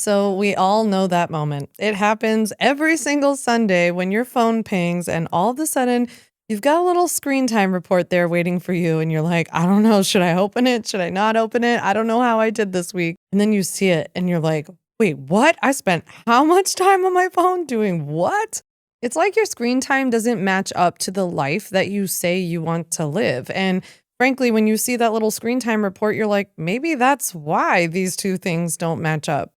So, we all know that moment. It happens every single Sunday when your phone pings, and all of a sudden, you've got a little screen time report there waiting for you. And you're like, I don't know. Should I open it? Should I not open it? I don't know how I did this week. And then you see it and you're like, wait, what? I spent how much time on my phone doing what? It's like your screen time doesn't match up to the life that you say you want to live. And frankly, when you see that little screen time report, you're like, maybe that's why these two things don't match up.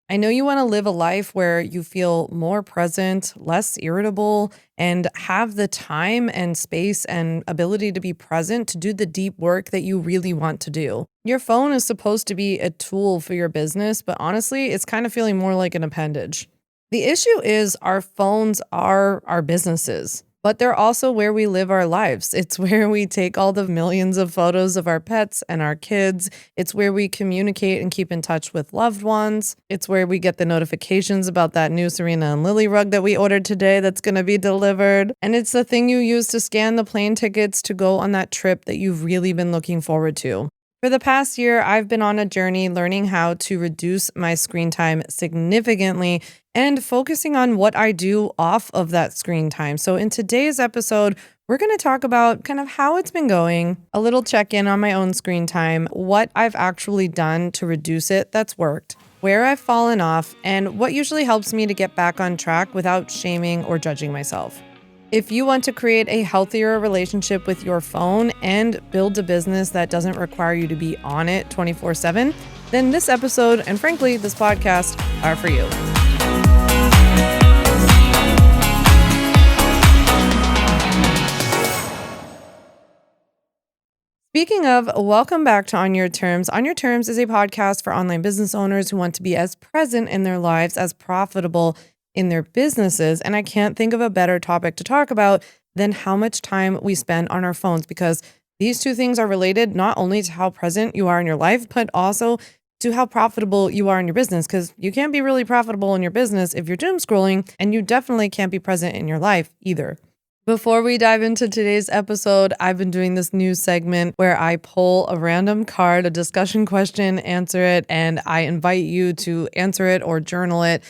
I know you want to live a life where you feel more present, less irritable, and have the time and space and ability to be present to do the deep work that you really want to do. Your phone is supposed to be a tool for your business, but honestly, it's kind of feeling more like an appendage. The issue is our phones are our businesses, but they're also where we live our lives. It's where we take all the millions of photos of our pets and our kids. It's where we communicate and keep in touch with loved ones. It's where we get the notifications about that new Serena and Lily rug that we ordered today that's going to be delivered. And it's the thing you use to scan the plane tickets to go on that trip that you've really been looking forward to. For the past year, I've been on a journey learning how to reduce my screen time significantly and focusing on what I do off of that screen time. So, in today's episode, we're going to talk about kind of how it's been going, a little check in on my own screen time, what I've actually done to reduce it that's worked, where I've fallen off, and what usually helps me to get back on track without shaming or judging myself. If you want to create a healthier relationship with your phone and build a business that doesn't require you to be on it 24/7, then this episode and frankly, this podcast are for you. Speaking of, welcome back to On Your Terms. On Your Terms is a podcast for online business owners who want to be as present in their lives as profitable in their businesses. And I can't think of a better topic to talk about than how much time we spend on our phones, because these two things are related not only to how present you are in your life, but also to how profitable you are in your business, because you can't be really profitable in your business if you're doom scrolling, and you definitely can't be present in your life either. Before we dive into today's episode, I've been doing this new segment where I pull a random card, a discussion question, answer it, and I invite you to answer it or journal it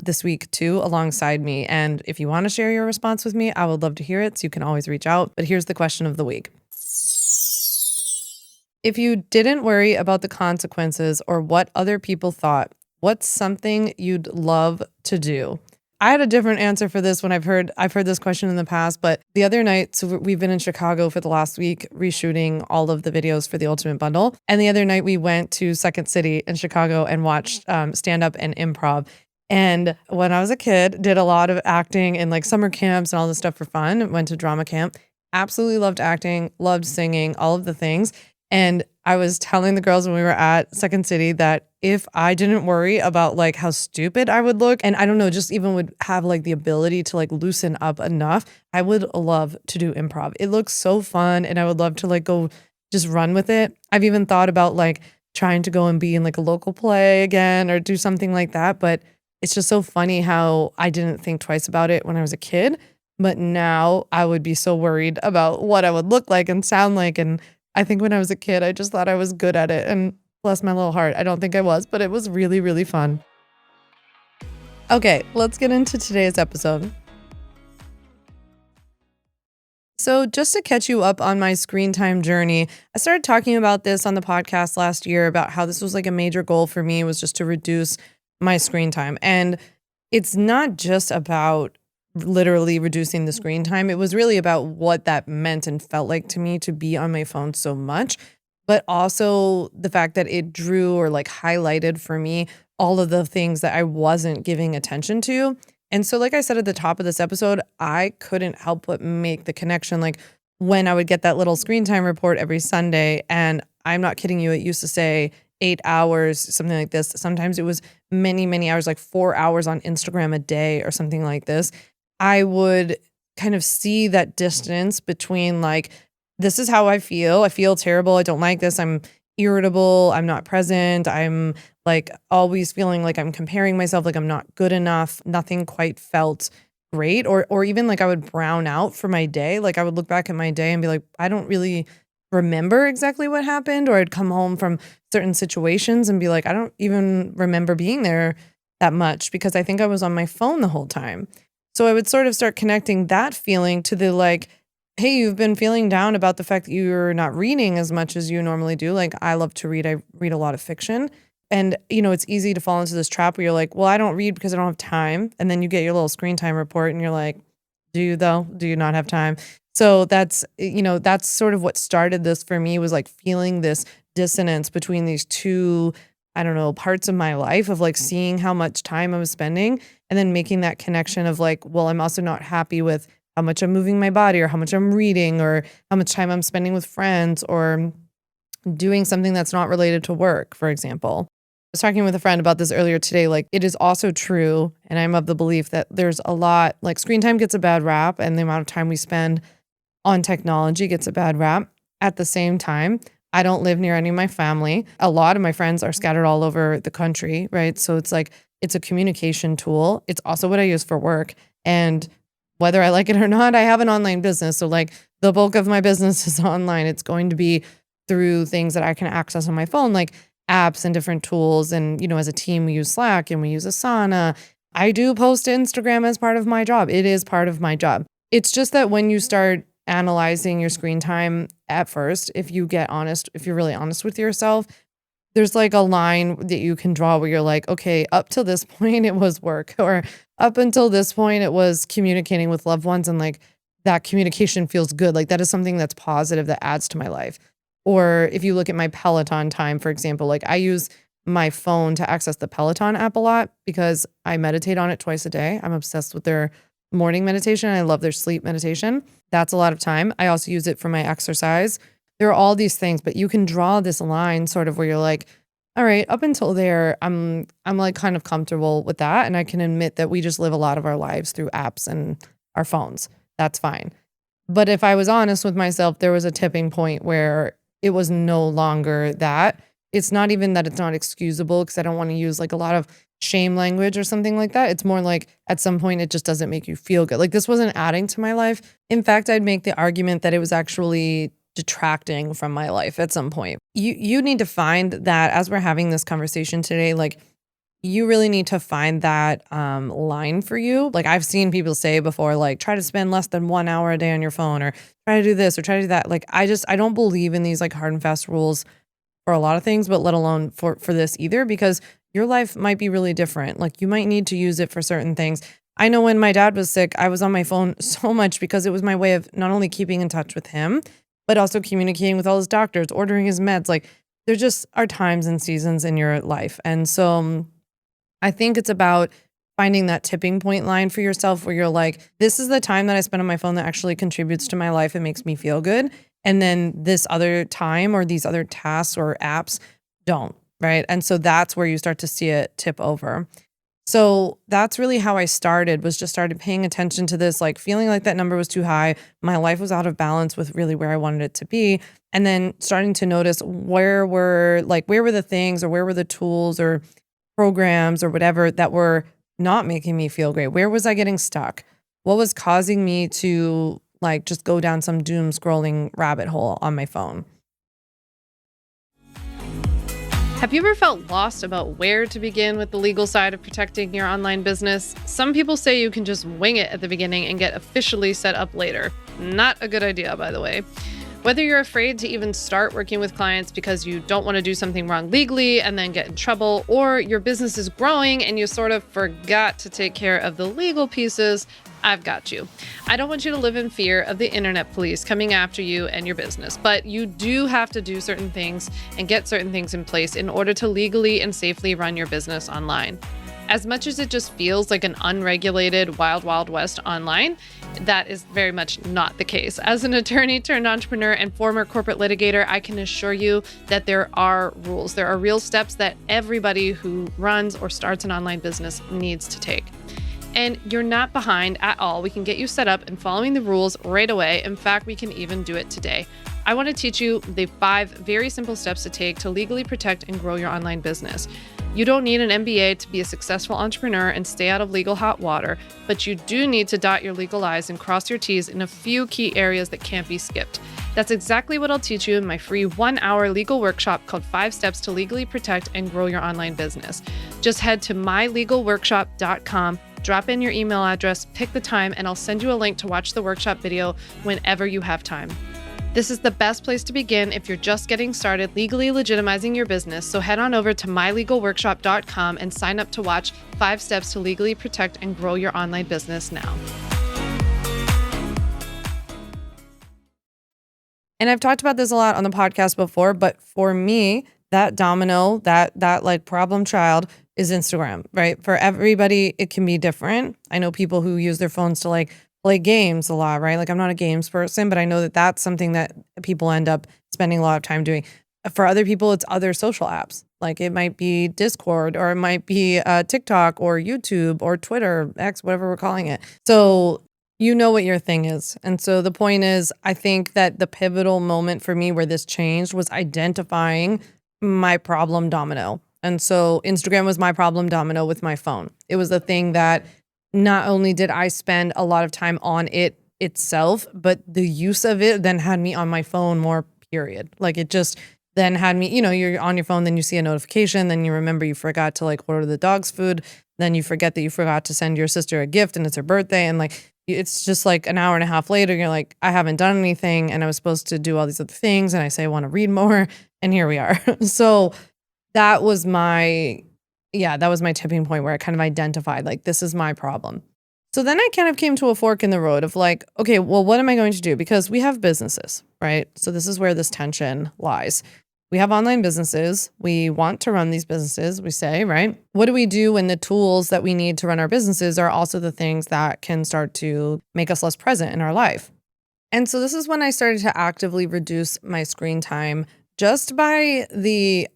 this week too, alongside me. And if you want to share your response with me, I would love to hear it. So you can always reach out. But here's the question of the week. If you didn't worry about the consequences or what other people thought, what's something you'd love to do? I had a different answer for this when I've heard this question in the past, but the other night, so we've been in Chicago for the last week reshooting all of the videos for the Ultimate Bundle. And the other night we went to Second City in Chicago and watched stand-up and improv. And when I was a kid, did a lot of acting in like summer camps and all this stuff for fun. Went to drama camp. Absolutely loved acting, loved singing, all of the things. And I was telling the girls when we were at Second City that if I didn't worry about like how stupid I would look, and I don't know, just even would have like the ability to like loosen up enough, I would love to do improv. It looks so fun and I would love to like go just run with it. I've even thought about like trying to go and be in like a local play again or do something like that. But it's just so funny how I didn't think twice about it when I was a kid, but now I would be so worried about what I would look like and sound like. And I think when I was a kid, I just thought I was good at it. And bless my little heart, I don't think I was, but it was really, really fun. Okay, let's get into today's episode. So just to catch you up on my screen time journey, I started talking about this on the podcast last year about how this was like a major goal for me, was just to reduce my screen time. And it's not just about literally reducing the screen time. It was really about what that meant and felt like to me to be on my phone so much, but also the fact that it drew or like highlighted for me all of the things that I wasn't giving attention to. And so, like I said at the top of this episode, I couldn't help but make the connection. Like when I would get that little screen time report every Sunday, and I'm not kidding you, it used to say 8 hours, something like this. Sometimes it was many, many hours, like 4 hours on Instagram a day or something like this. I would kind of see that distance between like, this is how I feel. I feel terrible. I don't like this. I'm irritable. I'm not present. I'm like always feeling like I'm comparing myself, like I'm not good enough. Nothing quite felt great. Or even like I would brown out for my day. Like I would look back at my day and be like, I don't really remember exactly what happened. Or I'd come home from certain situations and be like, I don't even remember being there that much because I think I was on my phone the whole time. So I would sort of start connecting that feeling to the like, hey, you've been feeling down about the fact that you're not reading as much as you normally do. Like I love to read. I read a lot of fiction. And, it's easy to fall into this trap where you're like, well, I don't read because I don't have time. And then you get your little screen time report and you're like, do you though? Do you not have time? So that's sort of what started this for me was like feeling this dissonance between these two, I don't know, parts of my life of like seeing how much time I was spending and then making that connection of like, well, I'm also not happy with how much I'm moving my body or how much I'm reading or how much time I'm spending with friends or doing something that's not related to work, for example. I was talking with a friend about this earlier today. Like, it is also true, and I'm of the belief that there's a lot, like screen time gets a bad rap and the amount of time we spend on technology gets a bad rap. At the same time, I don't live near any of my family. A lot of my friends are scattered all over the country, right? So it's like, it's a communication tool. It's also what I use for work. And whether I like it or not, I have an online business. So like the bulk of my business is online. It's going to be through things that I can access on my phone, like apps and different tools. And, as a team, we use Slack and we use Asana. I do post to Instagram as part of my job. It is part of my job. It's just that when you start analyzing your screen time at first, if you're really honest with yourself, there's like a line that you can draw where you're like, okay, up till this point it was work, or up until this point it was communicating with loved ones, and like that communication feels good. Like that is something that's positive that adds to my life. Or if you look at my Peloton time, for example, like I use my phone to access the Peloton app a lot because I meditate on it twice a day. I'm obsessed with their morning meditation. I love their sleep meditation. That's a lot of time. I also use it for my exercise. There are all these things, but you can draw this line sort of where you're like, all right, up until there, I'm like kind of comfortable with that. And I can admit that we just live a lot of our lives through apps and our phones. That's fine. But if I was honest with myself, there was a tipping point where it was no longer that. It's not even that it's not excusable because I don't want to use like a lot of shame language or something like that. It's more like at some point it just doesn't make you feel good. Like this wasn't adding to my life. In fact, I'd make the argument that it was actually detracting from my life at some point. You need to find that as we're having this conversation today, like you really need to find that line for you. Like I've seen people say before, like try to spend less than 1 hour a day on your phone or try to do this or try to do that. Like I don't believe in these like hard and fast rules for a lot of things, but let alone for this either, because your life might be really different. Like you might need to use it for certain things. I know when my dad was sick, I was on my phone so much because it was my way of not only keeping in touch with him, but also communicating with all his doctors, ordering his meds. Like there just are times and seasons in your life. And so I think it's about finding that tipping point line for yourself where you're like, this is the time that I spend on my phone that actually contributes to my life and makes me feel good. And then this other time or these other tasks or apps don't, right? And so that's where you start to see it tip over. So that's really how I started paying attention to this, like feeling like that number was too high. My life was out of balance with really where I wanted it to be. And then starting to notice where were the things or where were the tools or programs or whatever that were not making me feel great. Where was I getting stuck? What was causing me to like just go down some doom scrolling rabbit hole on my phone? Have you ever felt lost about where to begin with the legal side of protecting your online business? Some people say you can just wing it at the beginning and get officially set up later. Not a good idea, by the way. Whether you're afraid to even start working with clients because you don't want to do something wrong legally and then get in trouble, or your business is growing and you sort of forgot to take care of the legal pieces, I've got you. I don't want you to live in fear of the internet police coming after you and your business, but you do have to do certain things and get certain things in place in order to legally and safely run your business online. As much as it just feels like an unregulated wild, wild west online, that is very much not the case. As an attorney turned entrepreneur and former corporate litigator, I can assure you that there are rules. There are real steps that everybody who runs or starts an online business needs to take. And you're not behind at all. We can get you set up and following the rules right away. In fact, we can even do it today. I want to teach you the 5 very simple steps to take to legally protect and grow your online business. You don't need an MBA to be a successful entrepreneur and stay out of legal hot water, but you do need to dot your legal I's and cross your T's in a few key areas that can't be skipped. That's exactly what I'll teach you in my free 1-hour legal workshop called 5 Steps to Legally Protect and Grow Your Online Business. Just head to mylegalworkshop.com, drop in your email address, pick the time, and I'll send you a link to watch the workshop video whenever you have time. This is the best place to begin if you're just getting started legally legitimizing your business, so head on over to mylegalworkshop.com and sign up to watch 5 Steps to Legally Protect and Grow Your Online Business now. And I've talked about this a lot on the podcast before, but for me, that domino, that like problem child is Instagram, right? For everybody, it can be different. I know people who use their phones to like play games a lot, right? Like I'm not a games person, but I know that that's something that people end up spending a lot of time doing. For other people, it's other social apps. Like it might be Discord, or it might be TikTok or YouTube or Twitter, X, whatever we're calling it. So you know what your thing is. And so the point is, I think that the pivotal moment for me where this changed was identifying my problem domino. And so Instagram was my problem domino with my phone. It was the thing that not only did I spend a lot of time on it itself, but the use of it then had me on my phone more, period. Like it just then had me, you're on your phone, then you see a notification, then you remember you forgot to like order the dog's food. Then you forget that you forgot to send your sister a gift and it's her birthday. And like, it's just like an hour and a half later, you're like, I haven't done anything and I was supposed to do all these other things. And I say, I want to read more. And here we are. So that was my tipping point where I kind of identified like, this is my problem. So then I kind of came to a fork in the road of like, okay, well, what am I going to do? Because we have businesses, right? So this is where this tension lies. We have online businesses. We want to run these businesses, we say, right? What do we do when the tools that we need to run our businesses are also the things that can start to make us less present in our life? And so this is when I started to actively reduce my screen time just by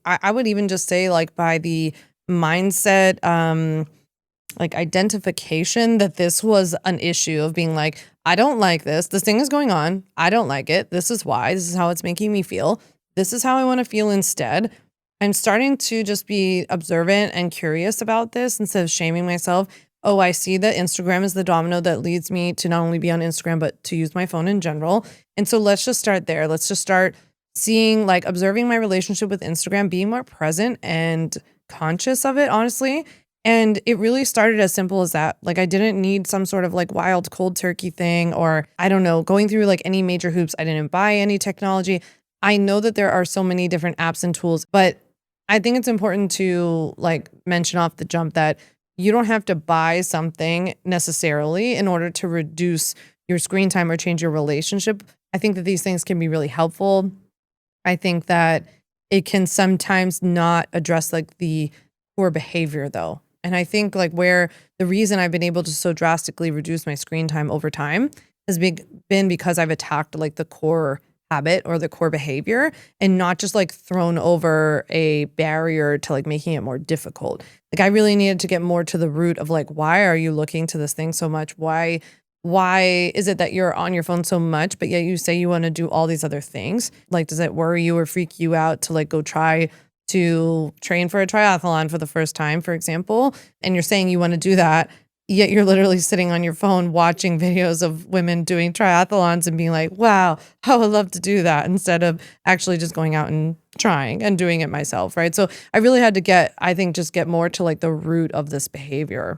I would even just say like by the mindset, like identification that this was an issue of being like, I don't like this. This thing is going on. I don't like it. This is why. This is how it's making me feel. This is how I want to feel instead. I'm starting to just be observant and curious about this instead of shaming myself. Oh, I see that Instagram is the domino that leads me to not only be on Instagram, but to use my phone in general. And so let's just start there. Let's just start seeing, like observing my relationship with Instagram, being more present and conscious of it, honestly. And it really started as simple as that. Like I didn't need some sort of like wild cold turkey thing, or I don't know, going through like any major hoops. I didn't buy any technology. I know that there are so many different apps and tools, but I think it's important to like mention off the jump that you don't have to buy something necessarily in order to reduce your screen time or change your relationship. I think that these things can be really helpful. I think that it can sometimes not address like the core behavior though. And I think like where the reason I've been able to so drastically reduce my screen time over time has been because I've attacked like the core habit or the core behavior and not just like thrown over a barrier to like making it more difficult. Like I really needed to get more to the root of like, why are you looking to this thing so much? Why is it that you're on your phone so much, but yet you say you want to do all these other things? Like, does it worry you or freak you out to like go try to train for a triathlon for the first time, for example? And you're saying you want to do that, yet you're literally sitting on your phone watching videos of women doing triathlons and being like, wow, I would love to do that, instead of actually just going out and trying and doing it myself, right? So I really had to get more to like the root of this behavior.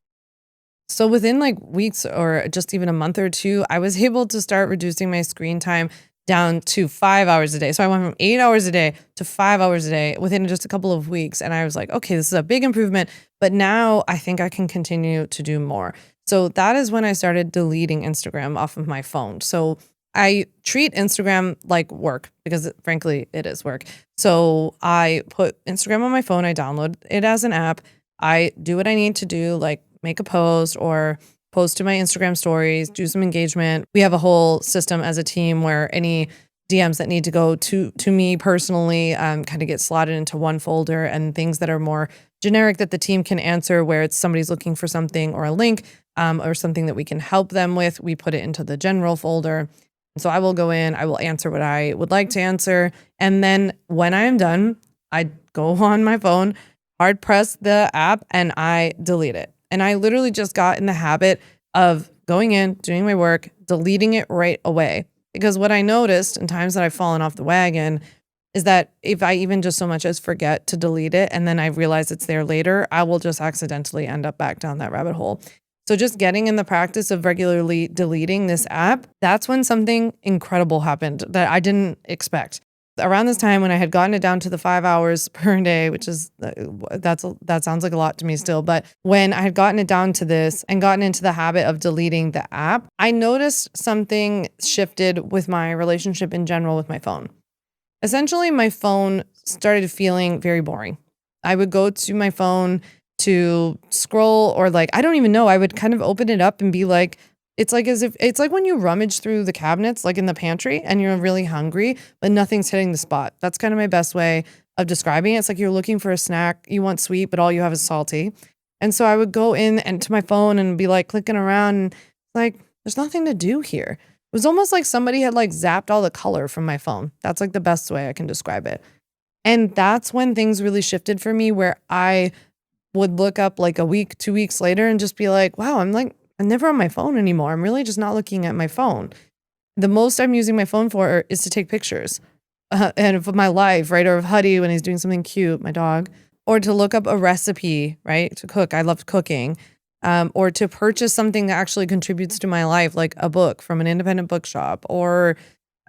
So within like weeks or just even a month or two, I was able to start reducing my screen time down to 5 hours a day. So I went from 8 hours a day to 5 hours a day within just a couple of weeks. And I was like, okay, this is a big improvement, but now I think I can continue to do more. So that is when I started deleting Instagram off of my phone. So I treat Instagram like work because frankly, it is work. So I put Instagram on my phone. I download it as an app. I do what I need to do, like make a post or post to my Instagram stories, do some engagement. We have a whole system as a team where any DMs that need to go to me personally kind of get slotted into one folder, and things that are more generic that the team can answer where it's somebody's looking for something or a link or something that we can help them with, we put it into the general folder. And so I will go in, I will answer what I would like to answer. And then when I am done, I go on my phone, hard press the app, and I delete it. And I literally just got in the habit of going in, doing my work, deleting it right away. Because what I noticed in times that I've fallen off the wagon is that if I even just so much as forget to delete it and then I realize it's there later, I will just accidentally end up back down that rabbit hole. So just getting in the practice of regularly deleting this app, that's when something incredible happened that I didn't expect. Around this time when I had gotten it down to the 5 hours per day, which is that sounds like a lot to me still, but when I had gotten it down to this and gotten into the habit of deleting the app, I noticed something shifted with my relationship in general with my phone. Essentially, my phone started feeling very boring. I would go to my phone to scroll or I don't even know, I would kind of open it up and be like, it's like when you rummage through the cabinets, like in the pantry, and you're really hungry, but nothing's hitting the spot. That's kind of my best way of describing it. It's like you're looking for a snack, you want sweet, but all you have is salty. And so I would go in and to my phone and be like clicking around and there's nothing to do here. It was almost like somebody had zapped all the color from my phone. That's the best way I can describe it. And that's when things really shifted for me, where I would look up a week, 2 weeks later and just be like, wow, I'm never on my phone anymore. I'm really just not looking at my phone. The most I'm using my phone for is to take pictures and of my life, right? Or of Huddy when he's doing something cute, my dog, or to look up a recipe, right? To cook. I love cooking. Or to purchase something that actually contributes to my life, like a book from an independent bookshop, or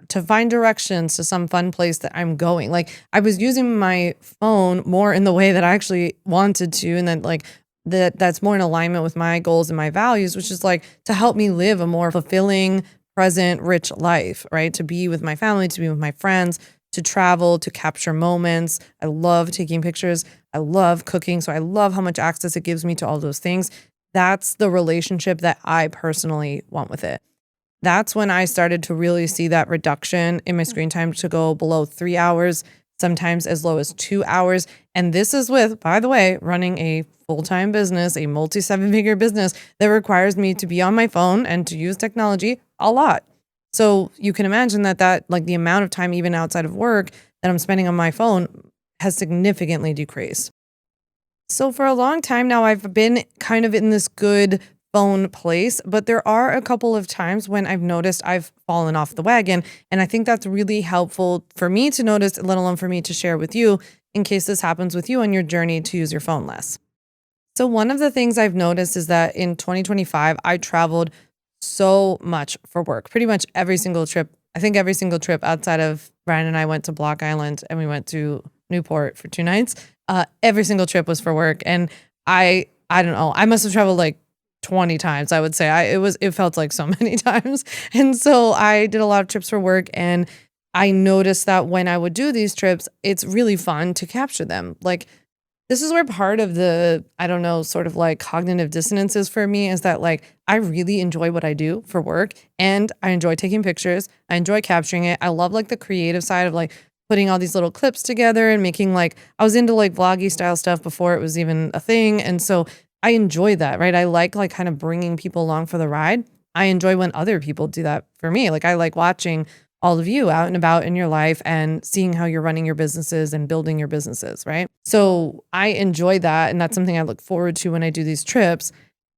to find directions to some fun place that I'm going. I was using my phone more in the way that I actually wanted to, and then that's more in alignment with my goals and my values, which is to help me live a more fulfilling, present, rich life, right? To be with my family, to be with my friends, to travel, to capture moments. I love taking pictures. I love cooking. So I love how much access it gives me to all those things. That's the relationship that I personally want with it. That's when I started to really see that reduction in my screen time to go below 3 hours, sometimes as low as 2 hours. And this is with, by the way, running a full-time business, a multi-seven-figure business that requires me to be on my phone and to use technology a lot. So you can imagine that the amount of time even outside of work that I'm spending on my phone has significantly decreased. So for a long time now, I've been kind of in this good phone place, but there are a couple of times when I've noticed I've fallen off the wagon. And I think that's really helpful for me to notice, let alone for me to share with you in case this happens with you on your journey to use your phone less. So one of the things I've noticed is that in 2025, I traveled so much for work, pretty much every single trip. I think every single trip outside of Brian and I went to Block Island and we went to Newport for 2 nights. Every single trip was for work. And I don't know, I must have traveled 20 times, I would say. It felt like so many times. And so I did a lot of trips for work, and I noticed that when I would do these trips, it's really fun to capture them. This is where part of the, I don't know, sort of cognitive dissonance is for me, is that I really enjoy what I do for work, and I enjoy taking pictures. I enjoy capturing it. I love the creative side of putting all these little clips together and making I was into vloggy style stuff before it was even a thing. And so I enjoy that, right? I like kind of bringing people along for the ride. I enjoy when other people do that for me. I like watching all of you out and about in your life and seeing how you're running your businesses and building your businesses, right? So I enjoy that. And that's something I look forward to when I do these trips.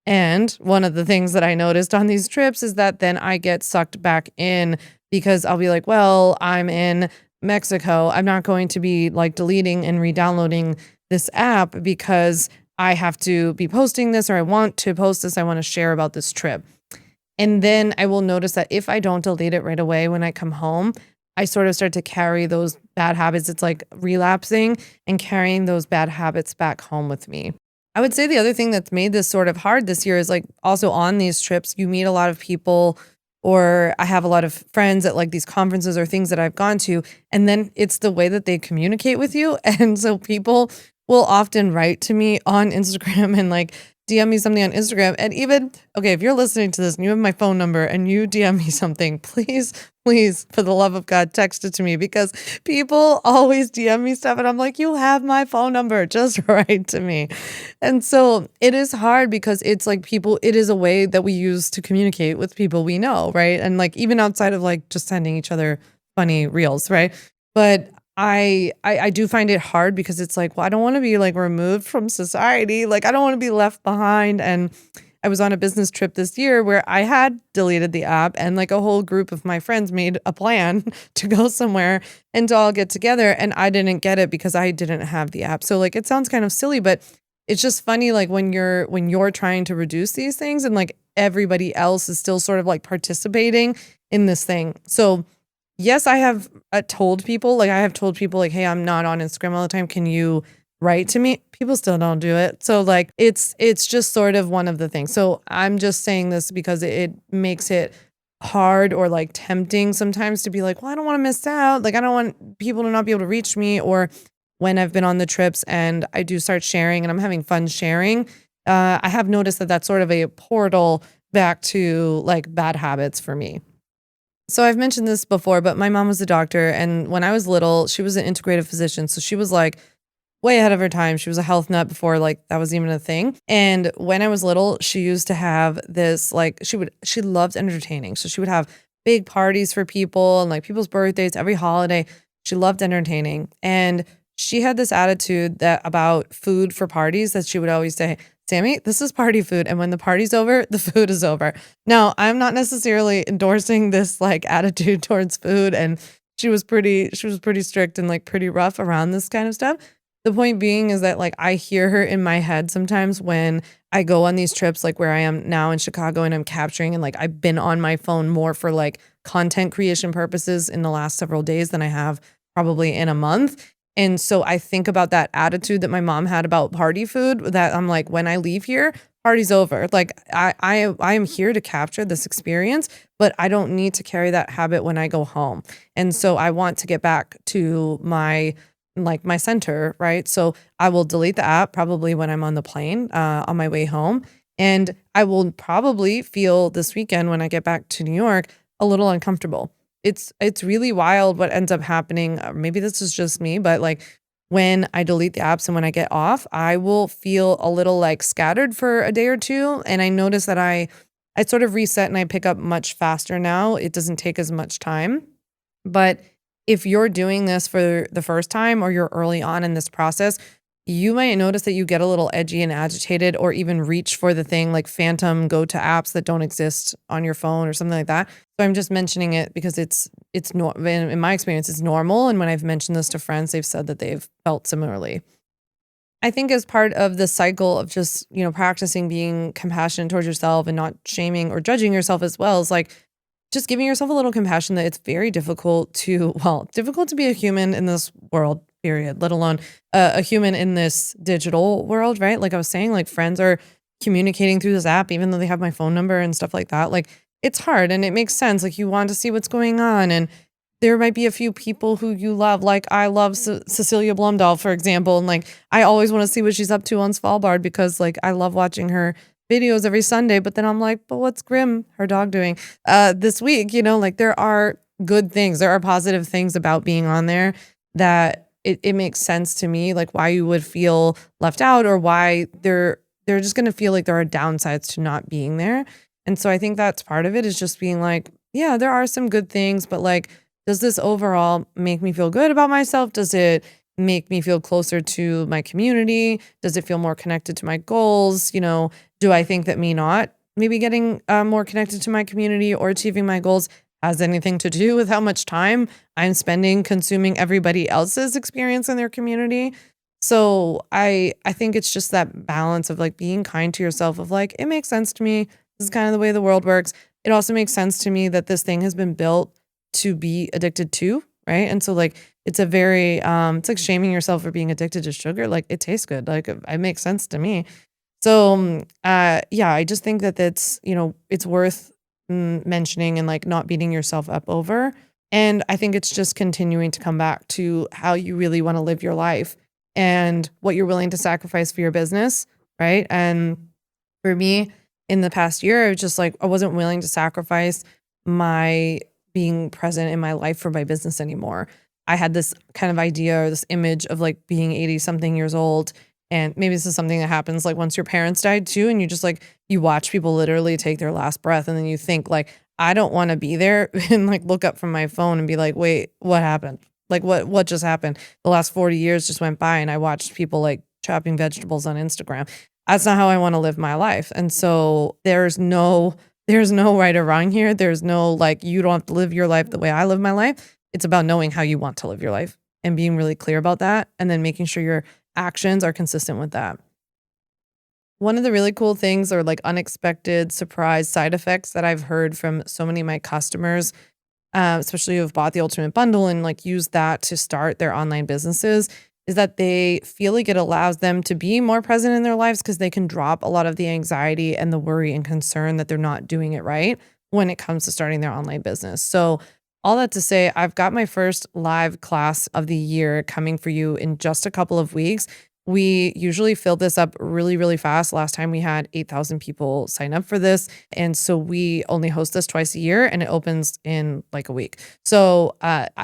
And one of the things that I noticed on these trips is that then I get sucked back in because I'll be like, well, I'm in Mexico. I'm not going to be deleting and re-downloading this app because I have to be posting this, or I want to post this. I want to share about this trip. And then I will notice that if I don't delete it right away when I come home, I sort of start to carry those bad habits. It's relapsing and carrying those bad habits back home with me. I would say the other thing that's made this sort of hard this year is also on these trips, you meet a lot of people, or I have a lot of friends at these conferences or things that I've gone to. And then it's the way that they communicate with you. And so people will often write to me on Instagram and DM me something on Instagram. And even, okay, if you're listening to this and you have my phone number and you DM me something, please, for the love of God, text it to me, because people always DM me stuff and I'm like, you have my phone number, just write to me. And so it is hard because it's people, it is a way that we use to communicate with people we know, right? And even outside of just sending each other funny reels, right? But I do find it hard because it's well, I don't want to be removed from society. I don't want to be left behind. And I was on a business trip this year where I had deleted the app and like a whole group of my friends made a plan to go somewhere and to all get together. And I didn't get it because I didn't have the app. So like it sounds kind of silly, but it's just funny like when you're trying to reduce these things and like everybody else is still sort of like participating in this thing. So yes, I have told people, like I have told people like, hey, I'm not on Instagram all the time. Can you write to me? People still don't do it. So like it's just sort of one of the things. So I'm just saying this because it makes it hard or like tempting sometimes to be like, well, I don't want to miss out. Like I don't want people to not be able to reach me. Or when I've been on the trips and I do start sharing and I'm having fun sharing, I have noticed that that's sort of a portal back to like bad habits for me. So I've mentioned this before, but my mom was a doctor. And when I was little, she was an integrative physician. So she was like way ahead of her time. She was a health nut before like that was even a thing. And when I was little, she used to have this like she loved entertaining. So she would have big parties for people and like people's birthdays, every holiday. She loved entertaining. And she had this attitude that about food for parties that she would always say, Sammy, this is party food. And when the party's over, the food is over. Now, I'm not necessarily endorsing this like attitude towards food. And she was pretty strict and like pretty rough around this kind of stuff. The point being is that like I hear her in my head sometimes when I go on these trips, like where I am now in Chicago and I'm capturing and like I've been on my phone more for like content creation purposes in the last several days than I have probably in a month. And so I think about that attitude that my mom had about party food that I'm like, when I leave here, party's over. Like I am here to capture this experience, but I don't need to carry that habit when I go home. And so I want to get back to my center, right? So I will delete the app probably when I'm on the plane on my way home. And I will probably feel this weekend when I get back to New York a little uncomfortable. It's really wild what ends up happening. Maybe this is just me, but like when I delete the apps and when I get off, I will feel a little like scattered for a day or two. And I notice that I sort of reset and I pick up much faster now. It doesn't take as much time. But if you're doing this for the first time or you're early on in this process, you might notice that you get a little edgy and agitated or even reach for the thing like phantom go to apps that don't exist on your phone or something like that. So I'm just mentioning it because in my experience, it's normal. And when I've mentioned this to friends, they've said that they've felt similarly. I think as part of the cycle of just, practicing being compassionate towards yourself and not shaming or judging yourself as well is like just giving yourself a little compassion that it's very difficult to be a human in this world, period, let alone a human in this digital world, right? Like I was saying, like friends are communicating through this app, even though they have my phone number and stuff like that. Like it's hard and it makes sense. Like you want to see what's going on. And there might be a few people who you love. Like I love Cecilia Blumdahl, for example. And like, I always want to see what she's up to on Svalbard because like, I love watching her videos every Sunday, but then I'm like, but what's Grim, her dog, doing this week? Like there are good things. There are positive things about being on there that it makes sense to me, like why you would feel left out or why they're just going to feel like there are downsides to not being there. And so I think that's part of it is just being like, yeah, there are some good things, but like, does this overall make me feel good about myself? Does it make me feel closer to my community? Does it feel more connected to my goals? Do I think that me not maybe getting more connected to my community or achieving my goals has anything to do with how much time I'm spending consuming everybody else's experience in their community? So I think it's just that balance of like being kind to yourself of like, it makes sense to me. This is kind of the way the world works. It also makes sense to me that this thing has been built to be addicted to, right? And so like it's a very it's like shaming yourself for being addicted to sugar. Like it tastes good. Like it makes sense to me. So yeah, I just think that it's worth mentioning and like not beating yourself up over. And I think it's just continuing to come back to how you really want to live your life and what you're willing to sacrifice for your business, right? And for me, in the past year, it was just like I wasn't willing to sacrifice my being present in my life for my business anymore. I had this kind of idea or this image of like being 80 something years old. And maybe this is something that happens like once your parents died too. And you just like, you watch people literally take their last breath. And then you think like, I don't want to be there and like look up from my phone and be like, wait, what happened? Like what just happened? The last 40 years just went by and I watched people like chopping vegetables on Instagram. That's not how I want to live my life. And so there's no right or wrong here. There's no like, you don't have to live your life the way I live my life. It's about knowing how you want to live your life and being really clear about that, and then making sure your actions are consistent with that. One of the really cool things, or like unexpected surprise side effects that I've heard from so many of my customers, especially who have bought the ultimate bundle and like use that to start their online businesses, is that they feel like it allows them to be more present in their lives because they can drop a lot of the anxiety and the worry and concern that they're not doing it right when it comes to starting their online business. So, all that to say, I've got my first live class of the year coming for you in just a couple of weeks. We usually fill this up really, really fast. Last time we had 8,000 people sign up for this. And so we only host this twice a year and it opens in like a week. So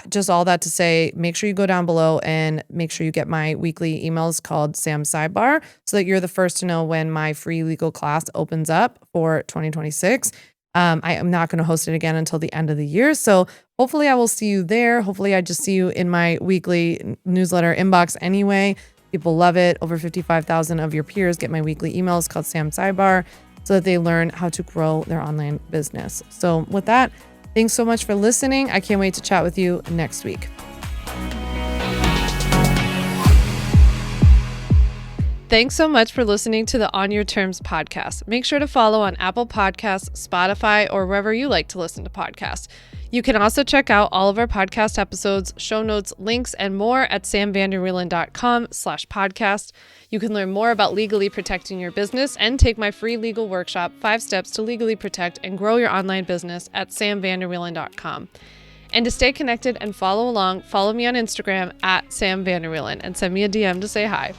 just all that to say, make sure you go down below and make sure you get my weekly emails called Sam Sidebar so that you're the first to know when my free legal class opens up for 2026. I am not going to host it again until the end of the year. So hopefully I will see you there. Hopefully I just see you in my weekly newsletter inbox anyway. People love it. Over 55,000 of your peers get my weekly emails called Sam Sidebar so that they learn how to grow their online business. So with that, thanks so much for listening. I can't wait to chat with you next week. Thanks so much for listening to the On Your Terms podcast. Make sure to follow on Apple Podcasts, Spotify, or wherever you like to listen to podcasts. You can also check out all of our podcast episodes, show notes, links, and more at samvanderwielen.com/podcast. You can learn more about legally protecting your business and take my free legal workshop, 5 Steps to Legally Protect and Grow Your Online Business at samvanderwielen.com. And to stay connected and follow along, follow me on Instagram at samvanderwielen and send me a DM to say hi.